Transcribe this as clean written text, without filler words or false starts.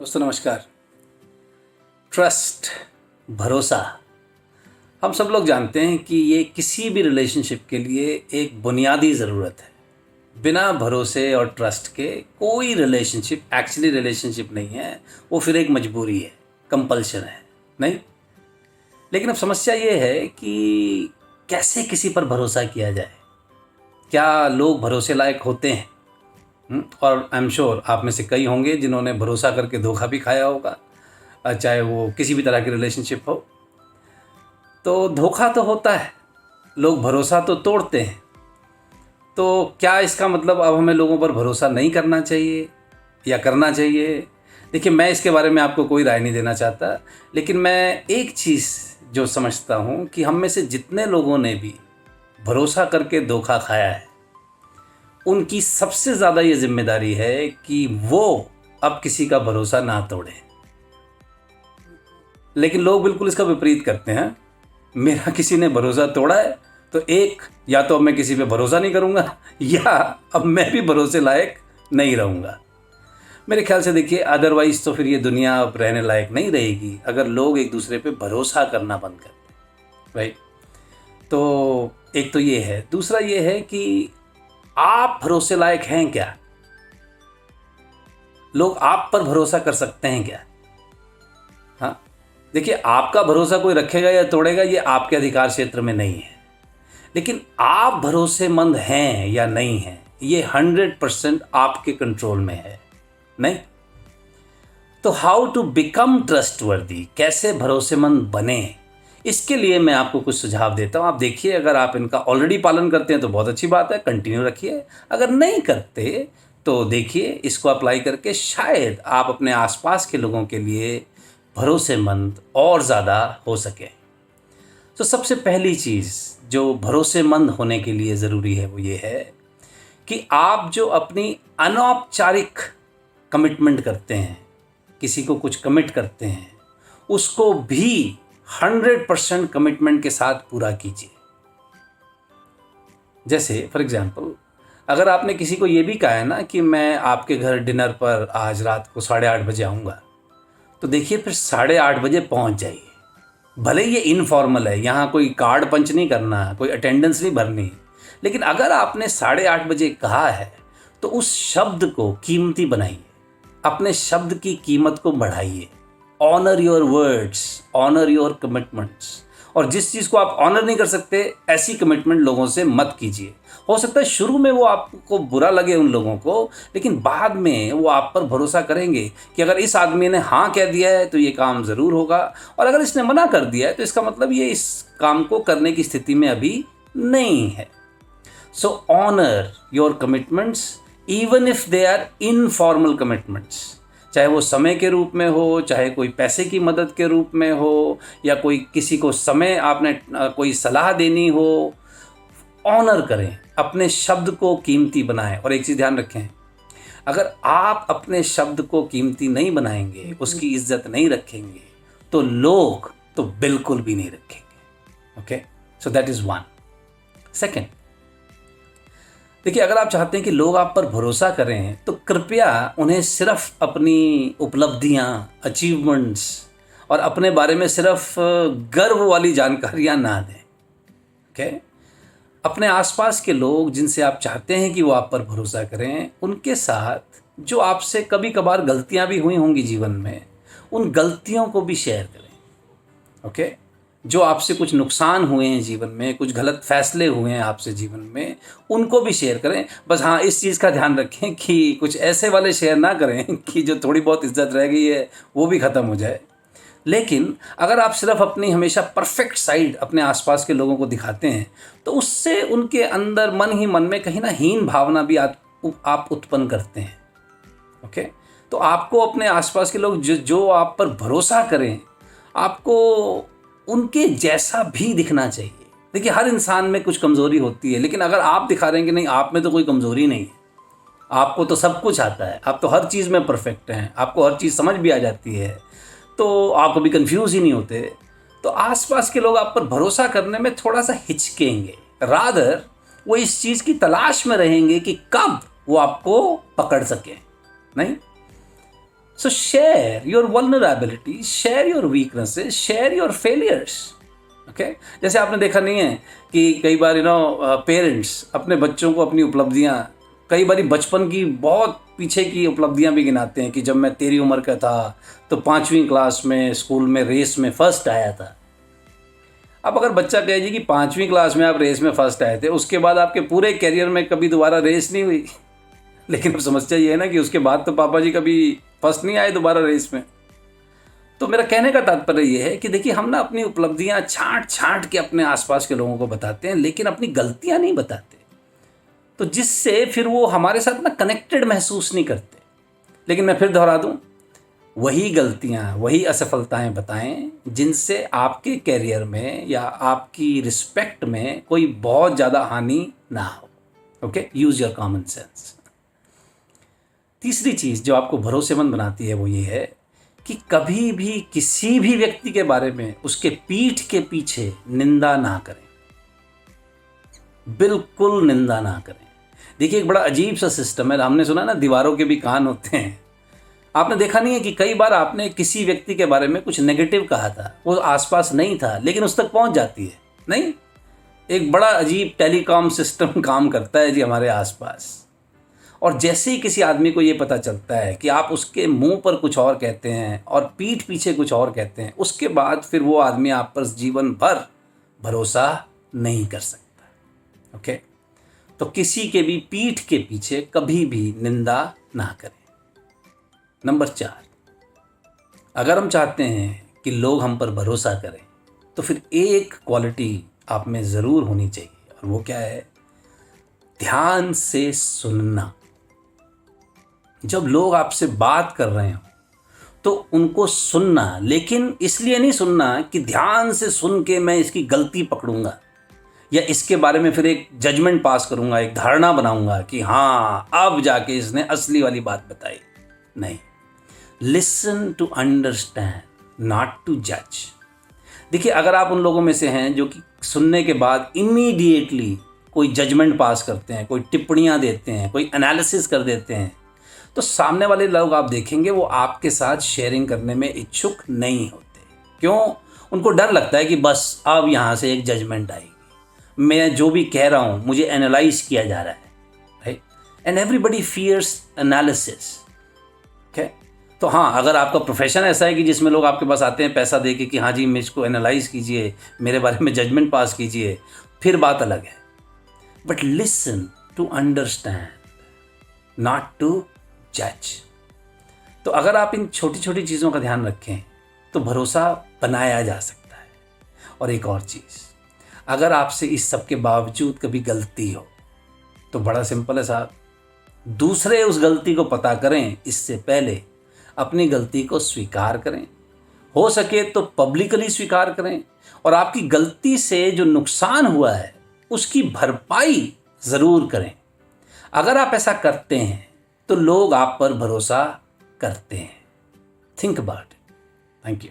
दोस्तों नमस्कार। ट्रस्ट, भरोसा, हम सब लोग जानते हैं कि ये किसी भी रिलेशनशिप के लिए एक बुनियादी ज़रूरत है। बिना भरोसे और ट्रस्ट के कोई रिलेशनशिप एक्चुअली रिलेशनशिप नहीं है, वो फिर एक मजबूरी है, कंपल्शन है, नहीं। लेकिन अब समस्या ये है कि कैसे किसी पर भरोसा किया जाए। क्या लोग भरोसे लायक होते हैं? और आई एम श्योर आप में से कई होंगे जिन्होंने भरोसा करके धोखा भी खाया होगा, चाहे वो किसी भी तरह की रिलेशनशिप हो। तो धोखा तो होता है, लोग भरोसा तो तोड़ते हैं। तो क्या इसका मतलब अब हमें लोगों पर भरोसा नहीं करना चाहिए या करना चाहिए? देखिए, मैं इसके बारे में आपको कोई राय नहीं देना चाहता, लेकिन मैं एक चीज़ जो समझता हूँ कि हम में से जितने लोगों ने भी भरोसा करके धोखा खाया है, उनकी सबसे ज़्यादा ये जिम्मेदारी है कि वो अब किसी का भरोसा ना तोड़ें। लेकिन लोग बिल्कुल इसका विपरीत करते हैं। मेरा किसी ने भरोसा तोड़ा है तो या तो अब मैं किसी पे भरोसा नहीं करूँगा या अब मैं भी भरोसे लायक नहीं रहूँगा। मेरे ख्याल से देखिए, अदरवाइज़ तो फिर ये दुनिया अब रहने लायक नहीं रहेगी अगर लोग एक दूसरे पे भरोसा करना बंद कर दें, राइट। तो एक तो ये है। दूसरा ये है कि आप भरोसे लायक हैं क्या? लोग आप पर भरोसा कर सकते हैं क्या? हाँ, देखिए, आपका भरोसा कोई रखेगा या तोड़ेगा ये आपके अधिकार क्षेत्र में नहीं है, लेकिन आप भरोसेमंद हैं या नहीं हैं ये 100% आपके कंट्रोल में है, नहीं। तो हाउ टू बिकम ट्रस्टवर्दी, कैसे भरोसेमंद बने, इसके लिए मैं आपको कुछ सुझाव देता हूँ। आप देखिए, अगर आप इनका ऑलरेडी पालन करते हैं तो बहुत अच्छी बात है, कंटिन्यू रखिए। अगर नहीं करते तो देखिए, इसको अप्लाई करके शायद आप अपने आसपास के लोगों के लिए भरोसेमंद और ज़्यादा हो सके। तो सबसे पहली चीज़ जो भरोसेमंद होने के लिए ज़रूरी है वो ये है कि आप जो अपनी अनौपचारिक कमिटमेंट करते हैं, किसी को कुछ कमिट करते हैं, उसको भी 100% कमिटमेंट के साथ पूरा कीजिए। जैसे फॉर एग्जांपल, अगर आपने किसी को ये भी कहा है ना कि मैं आपके घर डिनर पर आज रात को 8:30 बजे आऊँगा, तो देखिए फिर 8:30 बजे पहुँच जाइए। भले ये इनफॉर्मल है, यहाँ कोई कार्ड पंच नहीं करना, कोई अटेंडेंस नहीं भरनी, लेकिन अगर आपने 8:30 बजे कहा है तो उस शब्द को कीमती बनाइए, अपने शब्द की कीमत को बढ़ाइए। Honour your words, honour your commitments. और जिस चीज़ को आप ऑनर नहीं कर सकते, ऐसी कमिटमेंट लोगों से मत कीजिए। हो सकता है शुरू में वो आपको बुरा लगे उन लोगों को, लेकिन बाद में वो आप पर भरोसा करेंगे कि अगर इस आदमी ने हाँ कह दिया है तो ये काम ज़रूर होगा, और अगर इसने मना कर दिया है तो इसका मतलब ये इस काम को करने की स्थिति में अभी नहीं है। So honour your commitments even if they are informal commitments, चाहे वो समय के रूप में हो, चाहे कोई पैसे की मदद के रूप में हो, या कोई किसी को समय आपने कोई सलाह देनी हो। ऑनर करें, अपने शब्द को कीमती बनाएं। और एक चीज़ ध्यान रखें, अगर आप अपने शब्द को कीमती नहीं बनाएंगे, उसकी इज्जत नहीं रखेंगे, तो लोग तो बिल्कुल भी नहीं रखेंगे। Okay, so that is one. Second, देखिए, अगर आप चाहते हैं कि लोग आप पर भरोसा करें तो कृपया उन्हें सिर्फ अपनी उपलब्धियां, अचीवमेंट्स और अपने बारे में सिर्फ गर्व वाली जानकारियां ना दें। ओके, अपने आसपास के लोग जिनसे आप चाहते हैं कि वो आप पर भरोसा करें, उनके साथ जो आपसे कभी कभार गलतियां भी हुई होंगी जीवन में, उन गलतियों को भी शेयर करें। ओके, जो आपसे कुछ नुकसान हुए हैं जीवन में, कुछ गलत फैसले हुए हैं आपसे जीवन में, उनको भी शेयर करें। बस हाँ, इस चीज़ का ध्यान रखें कि कुछ ऐसे वाले शेयर ना करें कि जो थोड़ी बहुत इज्जत रह गई है वो भी ख़त्म हो जाए। लेकिन अगर आप सिर्फ अपनी हमेशा परफेक्ट साइड अपने आसपास के लोगों को दिखाते हैं, तो उससे उनके अंदर मन ही मन में कहीं ना हीन भावना भी आप उत्पन्न करते हैं। ओके, तो आपको अपने आसपास के लोग जो आप पर भरोसा करें, आपको उनके जैसा भी दिखना चाहिए। देखिए, हर इंसान में कुछ कमज़ोरी होती है, लेकिन अगर आप दिखा रहे हैं कि नहीं, आप में तो कोई कमज़ोरी नहीं है, आपको तो सब कुछ आता है, आप तो हर चीज़ में परफेक्ट हैं, आपको हर चीज़ समझ भी आ जाती है, तो आप कभी कंफ्यूज ही नहीं होते, तो आसपास के लोग आप पर भरोसा करने में थोड़ा सा हिचकेंगे। रादर वो इस चीज़ की तलाश में रहेंगे कि कब वो आपको पकड़ सके, नहीं। सो share your vulnerability, share your weaknesses, share your failures. Okay, जैसे आपने देखा नहीं है कि कई बार पेरेंट्स अपने बच्चों को अपनी उपलब्धियां, कई बार बचपन की बहुत पीछे की उपलब्धियां भी गिनाते हैं कि जब मैं तेरी उम्र का था तो 5वीं क्लास में स्कूल में रेस में फर्स्ट आया था। अब अगर बच्चा कहे जी कि 5वीं क्लास में आप रेस में फर्स्ट आए थे, उसके बाद आपके पूरे करियर में कभी दोबारा रेस नहीं हुई, लेकिन अब समस्या ये है ना कि उसके बाद तो पापा जी कभी फर्स्ट नहीं आए दोबारा रेस में। तो मेरा कहने का तात्पर्य ये है कि देखिए, हम ना अपनी उपलब्धियां छांट छांट के अपने आसपास के लोगों को बताते हैं, लेकिन अपनी गलतियां नहीं बताते, तो जिससे फिर वो हमारे साथ ना कनेक्टेड महसूस नहीं करते। लेकिन मैं फिर दोहरा दूं, वही गलतियां, वही असफलताएं बताएं जिनसे आपके करियर में या आपकी रिस्पेक्ट में कोई बहुत ज़्यादा हानि ना हो। Okay, use your common sense. तीसरी चीज़ जो आपको भरोसेमंद बनाती है वो ये है कि कभी भी किसी भी व्यक्ति के बारे में उसके पीठ के पीछे निंदा ना करें, बिल्कुल निंदा ना करें। देखिए, एक बड़ा अजीब सा सिस्टम है, हमने सुना ना दीवारों के भी कान होते हैं। आपने देखा नहीं है कि कई बार आपने किसी व्यक्ति के बारे में कुछ नेगेटिव कहा था, वो आसपास नहीं था लेकिन उस तक पहुंच जाती है। नहीं, एक बड़ा अजीब टेलीकॉम सिस्टम काम करता है जी हमारे आसपास। और जैसे ही किसी आदमी को ये पता चलता है कि आप उसके मुंह पर कुछ और कहते हैं और पीठ पीछे कुछ और कहते हैं, उसके बाद फिर वो आदमी आप पर जीवन भर भरोसा नहीं कर सकता। ओके, तो किसी के भी पीठ के पीछे कभी भी निंदा ना करें। नंबर 4, अगर हम चाहते हैं कि लोग हम पर भरोसा करें तो फिर एक क्वालिटी आप में ज़रूर होनी चाहिए, और वो क्या है? ध्यान से सुनना। जब लोग आपसे बात कर रहे हो तो उनको सुनना, लेकिन इसलिए नहीं सुनना कि ध्यान से सुन के मैं इसकी गलती पकड़ूंगा या इसके बारे में फिर एक जजमेंट पास करूंगा, एक धारणा बनाऊंगा कि हाँ अब जाके इसने असली वाली बात बताई। नहीं, listen to understand, not to जज। देखिए, अगर आप उन लोगों में से हैं जो कि सुनने के बाद इमीडिएटली कोई जजमेंट पास करते हैं, कोई टिप्पणियां देते हैं, कोई एनालिसिस कर देते हैं, तो सामने वाले लोग आप देखेंगे वो आपके साथ शेयरिंग करने में इच्छुक नहीं होते। क्यों? उनको डर लगता है कि बस अब यहाँ से एक जजमेंट आएगी, मैं जो भी कह रहा हूँ मुझे एनालाइज किया जा रहा है, right? And everybody fears analysis. Okay, तो हाँ, अगर आपका प्रोफेशन ऐसा है कि जिसमें लोग आपके पास आते हैं पैसा दे के कि हाँ जी मुझको एनालाइज कीजिए, मेरे बारे में जजमेंट पास कीजिए, फिर बात अलग है। But listen to understand, not to जज। तो अगर आप इन छोटी छोटी चीज़ों का ध्यान रखें तो भरोसा बनाया जा सकता है। और एक और चीज़, अगर आपसे इस सब के बावजूद कभी गलती हो तो बड़ा सिंपल है साहब, दूसरे उस गलती को पता करें इससे पहले अपनी गलती को स्वीकार करें, हो सके तो पब्लिकली स्वीकार करें, और आपकी गलती से जो नुकसान हुआ है उसकी भरपाई ज़रूर करें। अगर आप ऐसा करते हैं तो लोग आप पर भरोसा करते हैं। Think about it. Thank you.